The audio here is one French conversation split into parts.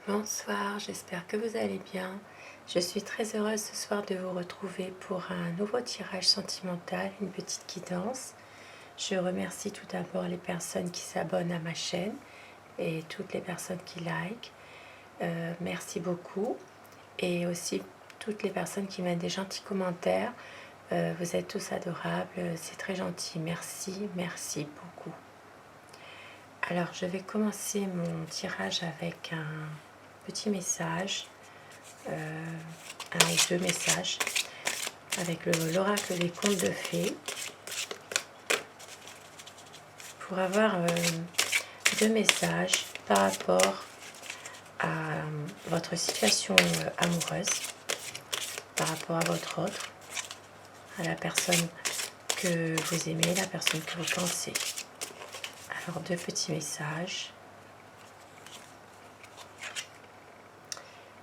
Bonsoir, j'espère que vous allez bien. Je suis très heureuse ce soir de vous retrouver pour un nouveau tirage sentimental, une petite guidance. Je remercie tout d'abord les personnes qui s'abonnent à ma chaîne et toutes les personnes qui like. Merci beaucoup. Et aussi toutes les personnes qui mettent des gentils commentaires. Vous êtes tous adorables, c'est très gentil. Merci, merci beaucoup. Alors, je vais commencer mon tirage avec un petit message, un ou deux messages, avec l'oracle des contes de fées, pour avoir deux messages par rapport à votre situation amoureuse, par rapport à votre autre, à la personne que vous aimez, la personne que vous pensez. Alors, deux petits messages.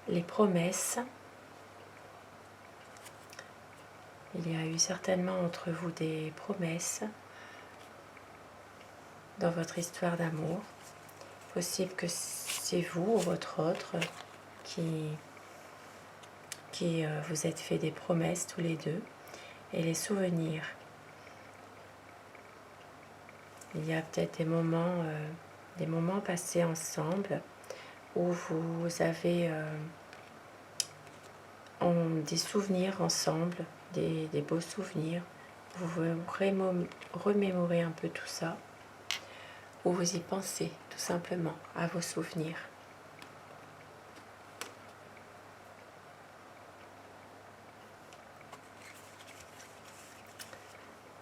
Les promesses. Il y a eu certainement entre vous des promesses dans votre histoire d'amour. Possible que c'est vous ou votre autre qui vous êtes fait des promesses tous les deux. Et les souvenirs. Il y a peut-être des moments passés ensemble où vous avez des souvenirs ensemble, des beaux souvenirs. Vous remémorez un peu tout ça, ou vous y pensez tout simplement à vos souvenirs.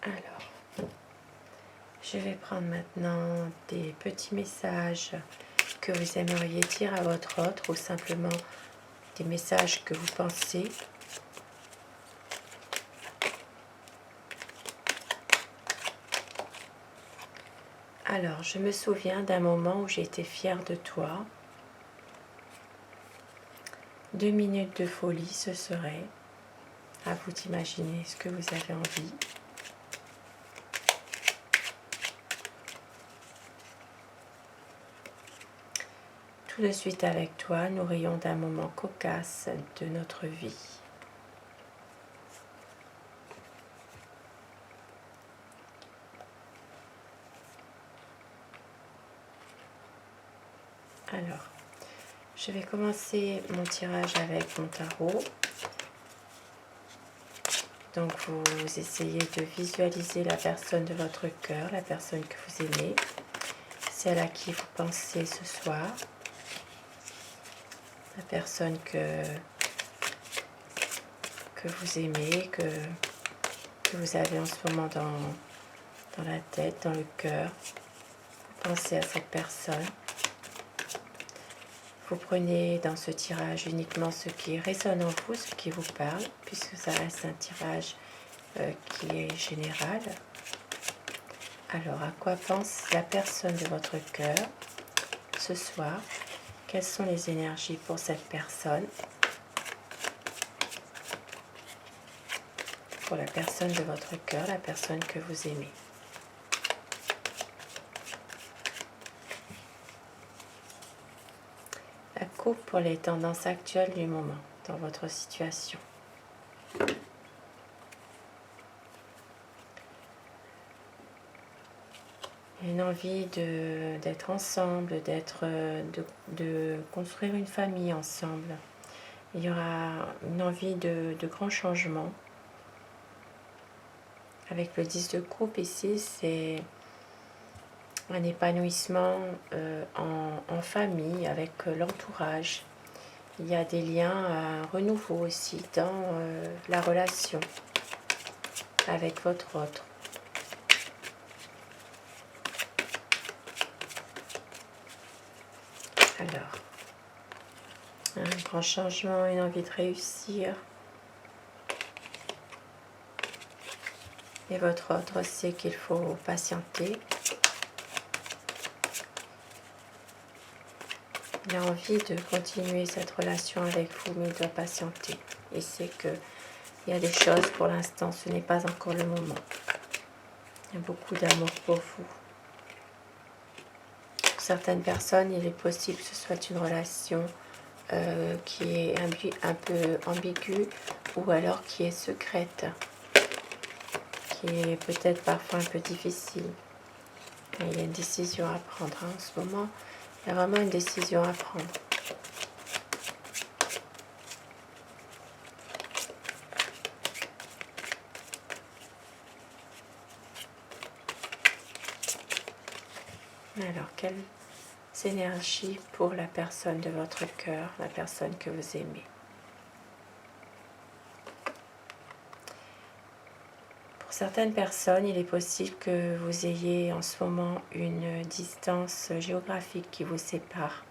Alors, je vais prendre maintenant des petits messages que vous aimeriez dire à votre autre, ou simplement des messages que vous pensez. Alors, je me souviens d'un moment où j'étais fière de toi. 2 minutes de folie, ce serait. À vous d'imaginer ce que vous avez envie. Tout de suite avec toi, nous rions d'un moment cocasse de notre vie. Alors, je vais commencer mon tirage avec mon tarot. Donc, vous essayez de visualiser la personne de votre cœur, la personne que vous aimez, celle à qui vous pensez ce soir, la personne que vous aimez, que vous avez en ce moment dans la tête, dans le cœur. Pensez à cette personne. Vous prenez dans ce tirage uniquement ce qui résonne en vous, ce qui vous parle, puisque ça reste un tirage qui est général. Alors, à quoi pense la personne de votre cœur ce soir? Quelles sont les énergies pour cette personne? Pour la personne de votre cœur, la personne que vous aimez. La coupe pour les tendances actuelles du moment dans votre situation. Une envie d'être ensemble, de construire une famille ensemble. Il y aura une envie de grands changements. Avec le 10 de coupe ici, c'est un épanouissement en famille, avec l'entourage. Il y a des liens à renouveau aussi dans la relation avec votre autre. Alors, un grand changement, une envie de réussir. Et votre autre sait qu'il faut patienter. Il a envie de continuer cette relation avec vous, mais il doit patienter. Il sait qu'il y a des choses, pour l'instant, ce n'est pas encore le moment. Il y a beaucoup d'amour pour vous. Pour certaines personnes, il est possible que ce soit une relation qui est un peu ambiguë ou alors qui est secrète, qui est peut-être parfois un peu difficile. Et il y a une décision à prendre en ce moment. Il y a vraiment une décision à prendre. Alors, quelles énergies pour la personne de votre cœur, la personne que vous aimez? Pour certaines personnes, il est possible que vous ayez en ce moment une distance géographique qui vous sépare.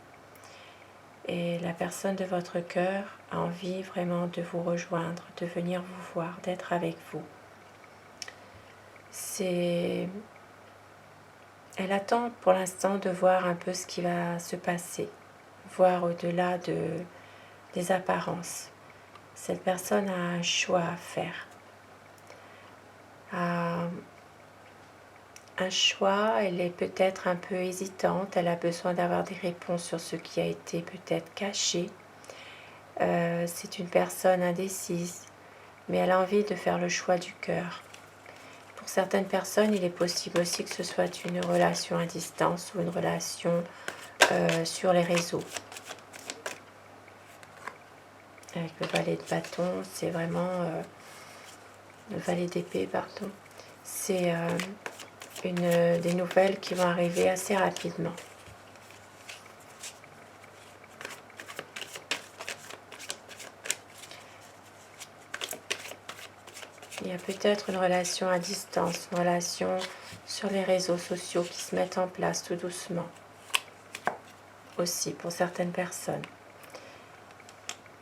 Et la personne de votre cœur a envie vraiment de vous rejoindre, de venir vous voir, d'être avec vous. Elle attend pour l'instant de voir un peu ce qui va se passer, voir au-delà des apparences. Cette personne a un choix à faire. Un choix, elle est peut-être un peu hésitante, elle a besoin d'avoir des réponses sur ce qui a été peut-être caché. C'est une personne indécise, mais elle a envie de faire le choix du cœur. Pour certaines personnes, il est possible aussi que ce soit une relation à distance ou une relation sur les réseaux. Avec le valet de bâton, c'est vraiment... le valet d'épée, pardon. C'est des nouvelles qui vont arriver assez rapidement. Il y a peut-être une relation à distance, une relation sur les réseaux sociaux qui se mettent en place tout doucement. Aussi pour certaines personnes.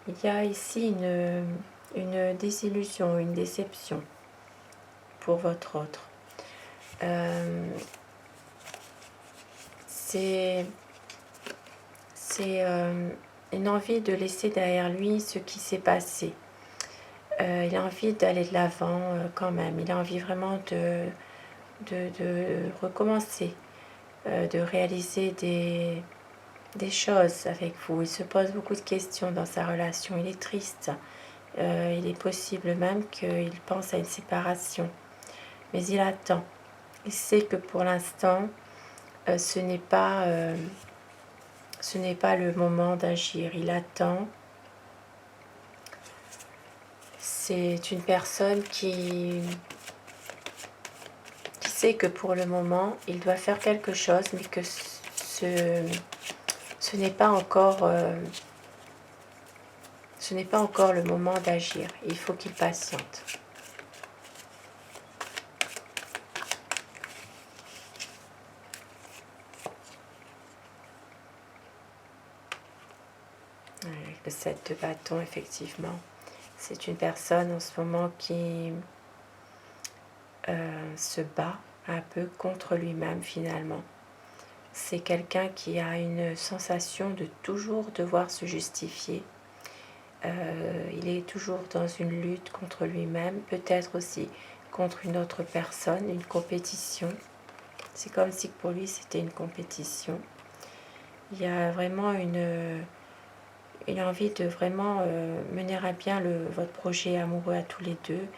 Il y a ici une désillusion, une déception pour votre autre. C'est une envie de laisser derrière lui ce qui s'est passé. Il a envie d'aller de l'avant quand même. Il a envie vraiment de recommencer, de réaliser des choses avec vous. Il se pose beaucoup de questions dans sa relation. Il est triste. Il est possible même qu'il pense à une séparation. Mais il attend. Il sait que pour l'instant, ce n'est pas le moment d'agir. Il attend. C'est une personne qui sait que pour le moment, il doit faire quelque chose, mais que ce n'est pas encore le moment d'agir. Il faut qu'il patiente. Avec le 7 de bâton, effectivement, c'est une personne en ce moment qui se bat un peu contre lui-même finalement. C'est quelqu'un qui a une sensation de toujours devoir se justifier. Il est toujours dans une lutte contre lui-même, peut-être aussi contre une autre personne, une compétition. C'est comme si pour lui c'était une compétition. Il y a vraiment une envie de vraiment mener à bien votre projet amoureux à tous les deux,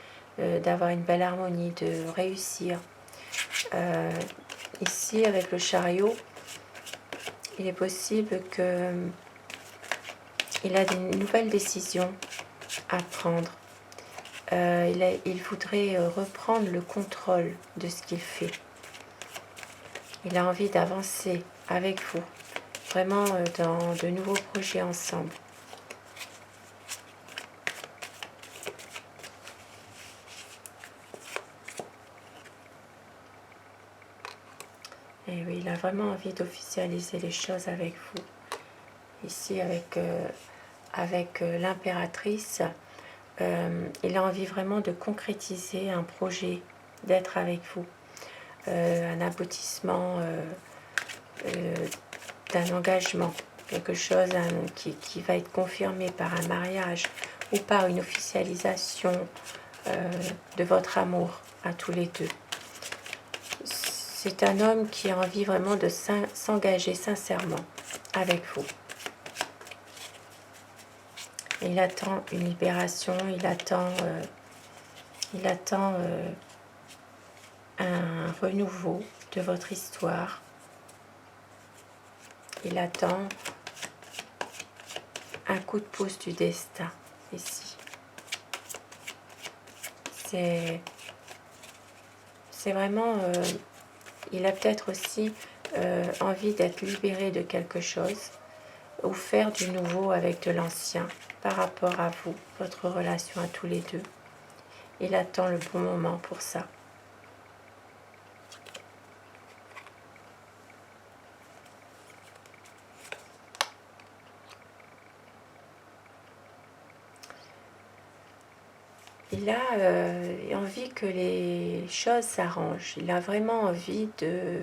d'avoir une belle harmonie, de réussir. Ici, avec le chariot, il est possible qu'il a des nouvelles décisions à prendre. Il voudrait reprendre le contrôle de ce qu'il fait. Il a envie d'avancer avec vous, vraiment dans de nouveaux projets ensemble. Et oui, il a vraiment envie d'officialiser les choses avec vous. Ici, avec l'impératrice, il a envie vraiment de concrétiser un projet, d'être avec vous. Un aboutissement d'un engagement, quelque chose qui va être confirmé par un mariage ou par une officialisation de votre amour à tous les deux. C'est un homme qui a envie vraiment de s'engager sincèrement avec vous. Il attend une libération, il attend un renouveau de votre histoire. Il attend un coup de pouce du destin ici. C'est vraiment... il a peut-être aussi envie d'être libéré de quelque chose ou faire du nouveau avec de l'ancien par rapport à vous, votre relation à tous les deux. Il attend le bon moment pour ça. Il a envie que les choses s'arrangent. Il a vraiment envie que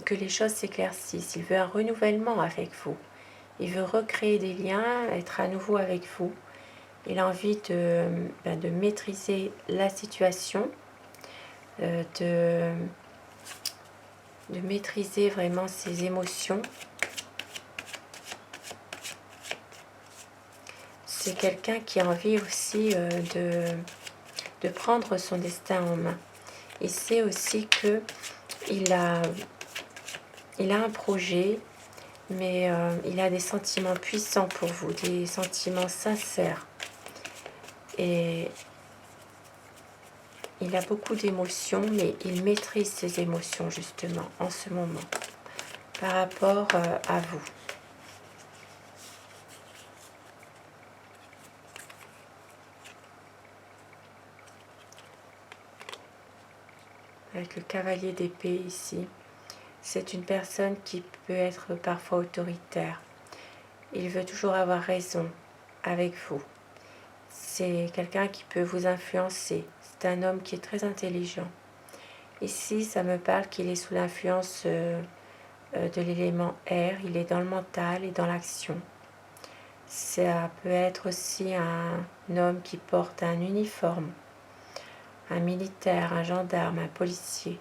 les choses s'éclaircissent. Il veut un renouvellement avec vous. Il veut recréer des liens, être à nouveau avec vous. Il a envie de maîtriser la situation, de maîtriser vraiment ses émotions. C'est quelqu'un qui a envie aussi de prendre son destin en main. Il sait aussi que il a un projet, mais il a des sentiments puissants pour vous, des sentiments sincères. Et il a beaucoup d'émotions, mais il maîtrise ses émotions justement en ce moment par rapport à vous. Avec le cavalier d'épée ici, c'est une personne qui peut être parfois autoritaire. Il veut toujours avoir raison avec vous. C'est quelqu'un qui peut vous influencer. C'est un homme qui est très intelligent. Ici, ça me parle qu'il est sous l'influence de l'élément air. Il est dans le mental et dans l'action. Ça peut être aussi un homme qui porte un uniforme, un militaire, un gendarme, un policier.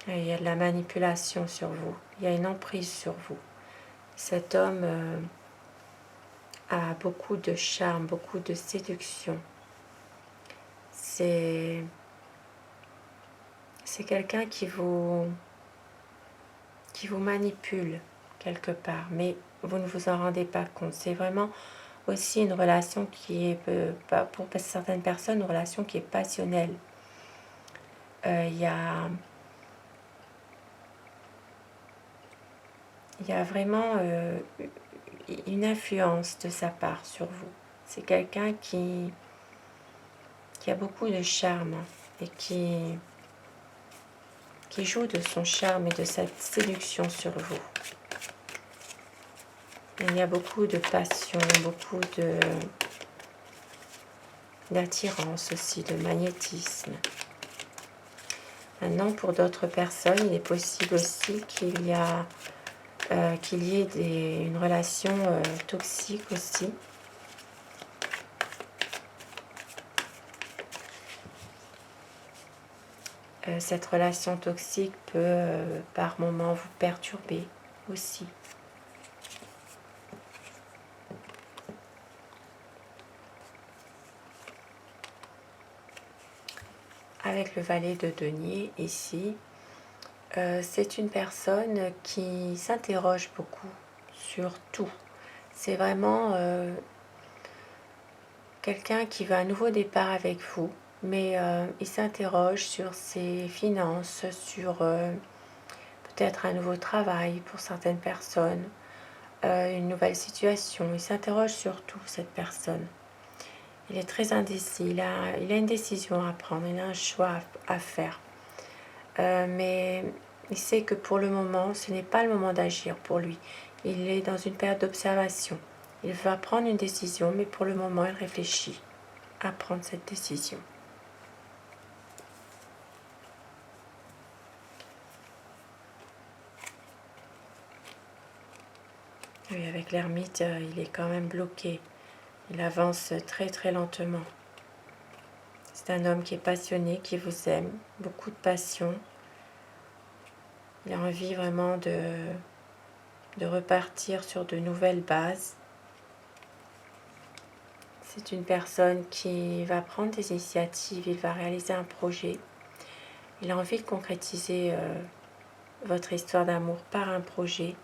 Et il y a de la manipulation sur vous, il y a une emprise sur vous. Cet homme a beaucoup de charme, beaucoup de séduction. C'est quelqu'un qui vous manipule quelque part, mais vous ne vous en rendez pas compte. C'est vraiment aussi une relation qui est, pour certaines personnes, une relation qui est passionnelle. Il y a vraiment une influence de sa part sur vous. C'est quelqu'un qui a beaucoup de charme et qui joue de son charme et de cette séduction sur vous. Il y a beaucoup de passion, beaucoup d'attirance aussi, de magnétisme. Maintenant, pour d'autres personnes, il est possible aussi qu'il y ait une relation toxique aussi. Cette relation toxique peut par moments vous perturber aussi. Avec le valet de denier ici, c'est une personne qui s'interroge beaucoup sur tout. C'est vraiment quelqu'un qui veut un nouveau départ avec vous, mais il s'interroge sur ses finances, sur peut-être un nouveau travail pour certaines personnes, une nouvelle situation. Il s'interroge sur tout, cette personne. Il est très indécis, il a une décision à prendre, il a un choix à faire. Mais il sait que pour le moment, ce n'est pas le moment d'agir pour lui. Il est dans une période d'observation. Il va prendre une décision, mais pour le moment, il réfléchit à prendre cette décision. Oui, avec l'ermite, il est quand même bloqué. Il avance très très lentement. C'est un homme qui est passionné, qui vous aime, beaucoup de passion. Il a envie vraiment de repartir sur de nouvelles bases. C'est une personne qui va prendre des initiatives, il va réaliser un projet. Il a envie de concrétiser votre histoire d'amour par un projet.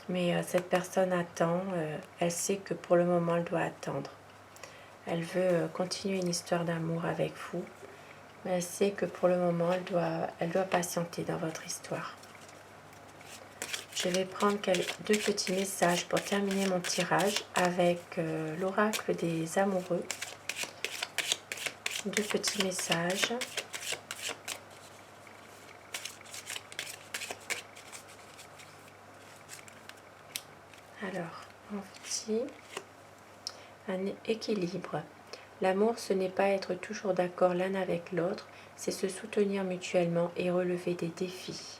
Mais cette personne attend, elle sait que pour le moment elle doit attendre. Elle veut continuer une histoire d'amour avec vous, mais elle sait que pour le moment elle doit patienter dans votre histoire. Je vais prendre deux petits messages pour terminer mon tirage avec l'oracle des amoureux. Deux petits messages. Alors, on dit un équilibre. L'amour, ce n'est pas être toujours d'accord l'un avec l'autre, c'est se soutenir mutuellement et relever des défis.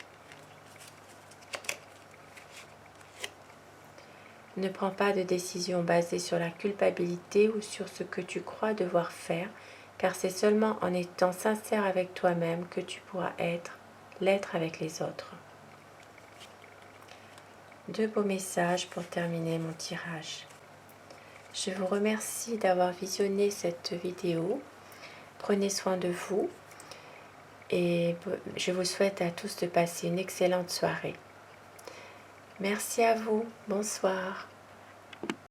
Ne prends pas de décision basée sur la culpabilité ou sur ce que tu crois devoir faire, car c'est seulement en étant sincère avec toi-même que tu pourras l'être avec les autres. Deux beaux messages pour terminer mon tirage. Je vous remercie d'avoir visionné cette vidéo. Prenez soin de vous et je vous souhaite à tous de passer une excellente soirée. Merci à vous. Bonsoir.